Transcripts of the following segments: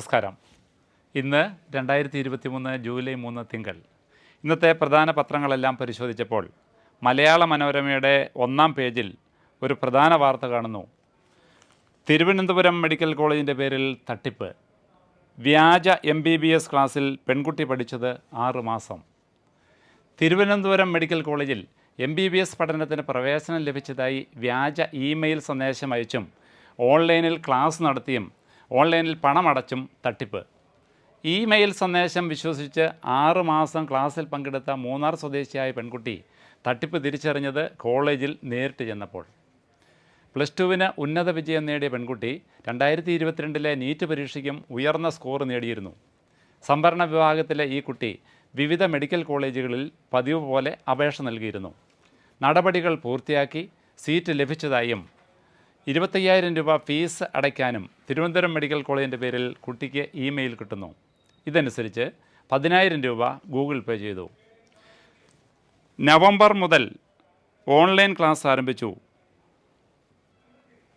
നമസ്കാരം. ഇന്ന് 2023 ജൂലൈ 3 തിങ്കൾ. ഇന്നത്തെ പ്രധാന പത്രങ്ങളെല്ലാം പരിശോധിച്ചപ്പോൾ മലയാള മനോരമയുടെ ഒന്നാം പേജിൽ ഒരു പ്രധാന വാർത്ത കാണുന്നു. തിരുവനന്തപുരം മെഡിക്കൽ കോളേജിൻ്റെ പേരിൽ തട്ടിപ്പ്. വ്യാജ MBBS ക്ലാസ്സിൽ പെൺകുട്ടി പഠിച്ചത് 6 മാസം. തിരുവനന്തപുരം മെഡിക്കൽ കോളേജിൽ MBBS പഠനത്തിന് പ്രവേശനം ലഭിച്ചതായി വ്യാജ ഇമെയിൽ സന്ദേശം അയച്ചും ഓൺലൈനിൽ ക്ലാസ് നടത്തിയും ഓൺലൈനിൽ പണമടച്ചും തട്ടിപ്പ്. ഇമെയിൽ സന്ദേശം വിശ്വസിച്ച് 6 മാസം ക്ലാസ്സിൽ പങ്കെടുത്ത മൂന്നാർ സ്വദേശിയായ പെൺകുട്ടി തട്ടിപ്പ് തിരിച്ചറിഞ്ഞത് കോളേജിൽ നേരിട്ട് ചെന്നപ്പോൾ. +2 ഉന്നത വിജയം നേടിയ പെൺകുട്ടി 2022 നീറ്റ് പരീക്ഷയ്ക്കും ഉയർന്ന സ്കോർ നേടിയിരുന്നു. സംവരണ വിഭാഗത്തിലെ ഈ കുട്ടി വിവിധ മെഡിക്കൽ കോളേജുകളിൽ പതിവ് പോലെ അപേക്ഷ നൽകിയിരുന്നു. നടപടികൾ പൂർത്തിയാക്കി സീറ്റ് ലഭിച്ചതായും 25,000 രൂപ ഫീസ് അടയ്ക്കാനും തിരുവനന്തപുരം മെഡിക്കൽ കോളേജിൻ്റെ പേരിൽ കുട്ടിക്ക് ഇമെയിൽ കിട്ടുന്നു. ഇതനുസരിച്ച് 10,000 രൂപ ഗൂഗിൾ പേ ചെയ്തു. നവംബർ മുതൽ ഓൺലൈൻ ക്ലാസ് ആരംഭിച്ചു.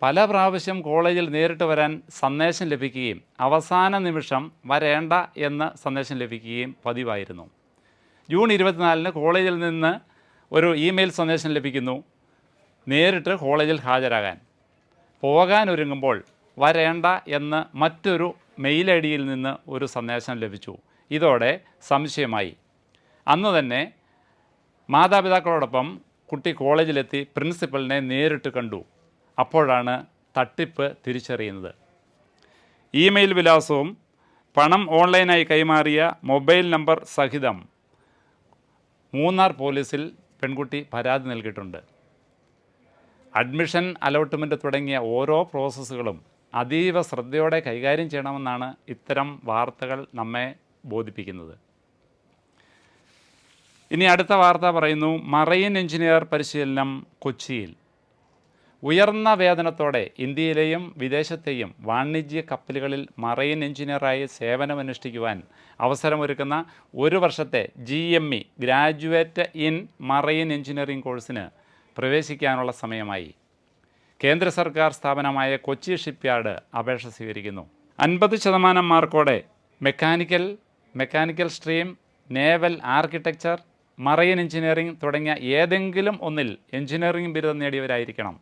പല പ്രാവശ്യം കോളേജിൽ നേരിട്ട് വരാൻ സന്ദേശം ലഭിക്കുകയും അവസാന നിമിഷം വരേണ്ട എന്ന് സന്ദേശം ലഭിക്കുകയും പതിവായിരുന്നു. ജൂൺ 24 കോളേജിൽ നിന്ന് ഒരു ഇമെയിൽ സന്ദേശം ലഭിക്കുന്നു, നേരിട്ട് കോളേജിൽ ഹാജരാകാൻ. പോകാനൊരുങ്ങുമ്പോൾ വരേണ്ട എന്ന് മറ്റൊരു മെയിൽ ID നിന്ന് ഒരു സന്ദേശം ലഭിച്ചു. ഇതോടെ സംശയമായി. അന്ന് തന്നെ മാതാപിതാക്കളോടൊപ്പം കുട്ടി കോളേജിലെത്തി പ്രിൻസിപ്പലിനെ നേരിട്ട് കണ്ടു. അപ്പോഴാണ് തട്ടിപ്പ് തിരിച്ചറിയുന്നത്. ഇമെയിൽ വിലാസവും പണം ഓൺലൈനായി കൈമാറിയ മൊബൈൽ നമ്പർ സഹിതം മൂന്നാർ പോലീസിൽ പെൺകുട്ടി പരാതി നൽകിയിട്ടുണ്ട്. അഡ്മിഷൻ, അലോട്ട്മെൻറ്റ് തുടങ്ങിയ ഓരോ പ്രോസസ്സുകളും അതീവ ശ്രദ്ധയോടെ കൈകാര്യം ചെയ്യണമെന്നാണ് ഇത്തരം വാർത്തകൾ നമ്മെ ബോധിപ്പിക്കുന്നത്. ഇനി അടുത്ത വാർത്ത പറയുന്നു, മറൈൻ എഞ്ചിനീയർ പരിശീലനം കൊച്ചിയിൽ. ഉയർന്ന വേതനത്തോടെ ഇന്ത്യയിലെയും വിദേശത്തെയും വാണിജ്യ കപ്പലുകളിൽ മറൈൻ എഞ്ചിനീയറായി സേവനമനുഷ്ഠിക്കുവാൻ അവസരമൊരുക്കുന്ന 1 വർഷത്തെ GME graduate in marine engineering കോഴ്സിന് പ്രവേശിക്കാനുള്ള സമയമായി. കേന്ദ്ര സർക്കാർ സ്ഥാപനമായ കൊച്ചി ഷിപ്പ്യാർഡ് അപേക്ഷ സ്വീകരിക്കുന്നു. 50% മാർക്കോടെ mechanical stream, naval architecture, marine engineering തുടങ്ങിയ ഏതെങ്കിലും ഒന്നിൽ എഞ്ചിനീയറിംഗ് ബിരുദം നേടിയവരായിരിക്കണം.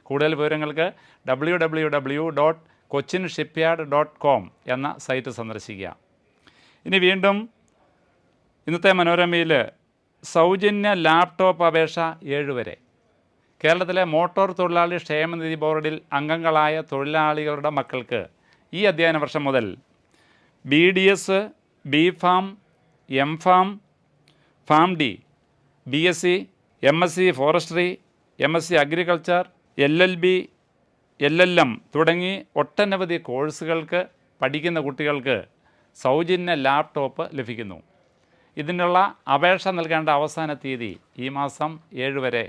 കൂടുതൽ വിവരങ്ങൾക്ക് www.cochinshipyard.com എന്ന സൈറ്റ് സന്ദർശിക്കുക. ഇനി വീണ്ടും ഇന്നത്തെ മനോരമയിൽ സൗജന്യ ലാപ്ടോപ്പ് അപേക്ഷ 7 വരെ. കേരളത്തിലെ മോട്ടോർ തൊഴിലാളി ക്ഷേമനിധി ബോർഡിൽ അംഗങ്ങളായ തൊഴിലാളികളുടെ മക്കൾക്ക് ഈ അധ്യയന വർഷം മുതൽ BDS, BPharm, MPharm, PharmD, BSc, MSc forestry, MSc agriculture, LLB, LLM തുടങ്ങി ഒട്ടനവധി കോഴ്സുകൾക്ക് പഠിക്കുന്ന കുട്ടികൾക്ക് സൗജന്യ ലാപ്ടോപ്പ് ലഭിക്കുന്നു. ഇതിനുള്ള അപേക്ഷ നൽകേണ്ട അവസാന തീയതി ഈ മാസം 7 വരെ.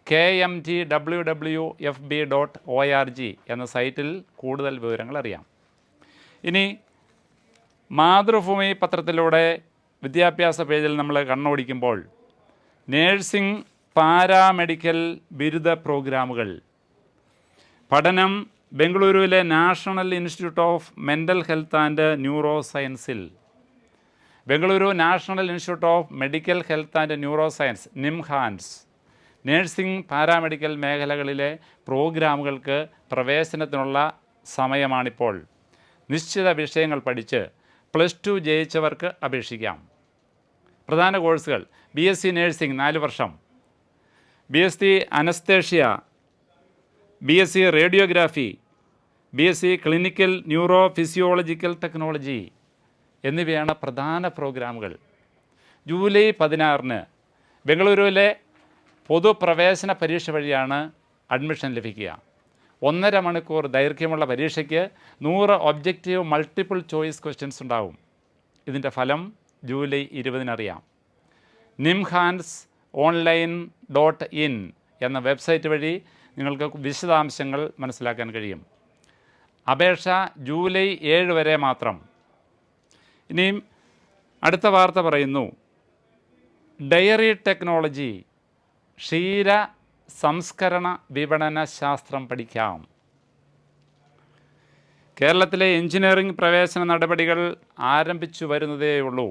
KMTWWFB.org എന്ന സൈറ്റിൽ കൂടുതൽ വിവരങ്ങൾ അറിയാം. ഇനി മാതൃഭൂമി പത്രത്തിലൂടെ വിദ്യാഭ്യാസ പേജിൽ നമ്മൾ കണ്ണോടിക്കുമ്പോൾ നേഴ്സിംഗ്, പാരാമെഡിക്കൽ ബിരുദ പ്രോഗ്രാമുകൾ. പഠനം ബംഗളൂരുവിലെ national institute of mental health and neuro സയൻസിൽ. Bengaluru national institute of medical health and neuro science NIMHANS nursing, paramedical മേഖലകളിലെ പ്രോഗ്രാമുകൾക്ക് പ്രവേശനത്തിനുള്ള സമയമാണിപ്പോൾ. നിശ്ചിത വിഷയങ്ങൾ പഠിച്ച് +2 ജയിച്ചവർക്ക് അപേക്ഷിക്കാം. പ്രധാന കോഴ്സുകൾ: BSc നേഴ്സിംഗ് 4 വർഷം, BSc anaesthesia, BSc radiography, BSc clinical neuro physiological technology എന്നിവയാണ് പ്രധാന പ്രോഗ്രാമുകൾ. ജൂലൈ 16 ബംഗളൂരുവിലെ പൊതുപ്രവേശന പരീക്ഷ വഴിയാണ് അഡ്മിഷൻ ലഭിക്കുക. 1.5 മണിക്കൂർ ദൈർഘ്യമുള്ള പരീക്ഷയ്ക്ക് 100 ഒബ്ജക്റ്റീവ് മൾട്ടിപ്പിൾ ചോയ്സ് ക്വസ്റ്റ്യൻസ് ഉണ്ടാവും. ഇതിൻ്റെ ഫലം ജൂലൈ 20 അറിയാം. NIMHANSonline.in എന്ന വെബ്സൈറ്റ് വഴി നിങ്ങൾക്ക് വിശദാംശങ്ങൾ മനസ്സിലാക്കാൻ കഴിയും. അപേക്ഷ ജൂലൈ 7 വരെ മാത്രം. ഇനിയും അടുത്ത വാർത്ത പറയുന്നു, ഡയറി ടെക്നോളജി, ക്ഷീര സംസ്കരണ വിപണന ശാസ്ത്രം പഠിക്കാം. കേരളത്തിലെ എഞ്ചിനീയറിംഗ് പ്രവേശന നടപടികൾ ആരംഭിച്ചു വരുന്നതേയുള്ളൂ.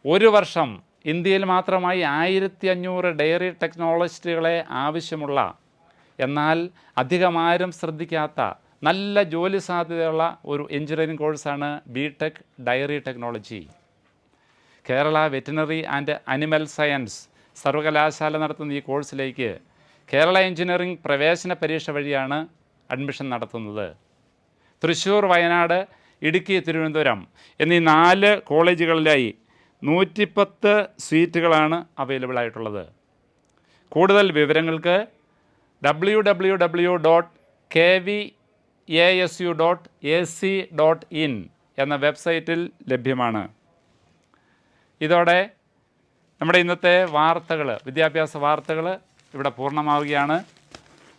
ഒരു വർഷം ഇന്ത്യയിൽ മാത്രമായി 1500 ഡയറി ടെക്നോളജിസ്റ്റുകളെ ആവശ്യമുള്ള, എന്നാൽ അധികമാരും ശ്രദ്ധിക്കാത്ത നല്ല ജോലി സാധ്യതയുള്ള ഒരു എഞ്ചിനീയറിംഗ് കോഴ്സാണ് BTech dairy technology. Kerala veterinary and animal science സർവകലാശാല നടത്തുന്ന ഈ കോഴ്സിലേക്ക് കേരള എഞ്ചിനീയറിംഗ് പ്രവേശന പരീക്ഷ വഴിയാണ് അഡ്മിഷൻ നടത്തുന്നത്. തൃശ്ശൂർ, വയനാട്, ഇടുക്കി, തിരുവനന്തപുരം എന്നീ 4 കോളേജുകളിലായി 110 സീറ്റുകളാണ് അവൈലബിൾ ആയിട്ടുള്ളത്. കൂടുതൽ വിവരങ്ങൾക്ക് www.kvasu.ac.in എന്ന വെബ്സൈറ്റിൽ ലഭ്യമാണ്. ഇതോടെ നമ്മുടെ ഇന്നത്തെ വാർത്തകൾ, വിദ്യാഭ്യാസ വാർത്തകൾ ഇവിടെ പൂർണ്ണമാവുകയാണ്.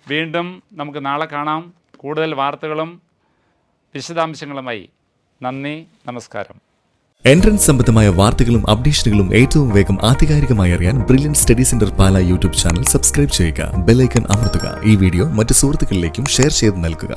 വീണ്ടും നമുക്ക് നാളെ കാണാം കൂടുതൽ വാർത്തകളും വിശദാംശങ്ങളുമായി. നന്ദി, നമസ്കാരം. എൻട്രൻസ് സംബന്ധമായ വാർത്തകളും അപ്ഡേഷനുകളും ഏറ്റവും വേഗം ആധികാരികമായി അറിയാൻ ബ്രില്യൻ സ്റ്റഡി സെന്റർ പാല യൂട്യൂബ് ചാനൽ സബ്സ്ക്രൈബ് ചെയ്യുക. ബെൽ ഐക്കൺ അമർത്തുക. ഈ വീഡിയോ മറ്റു സുഹൃത്തുക്കളിലേക്കും ഷെയർ ചെയ്ത് നൽകുക.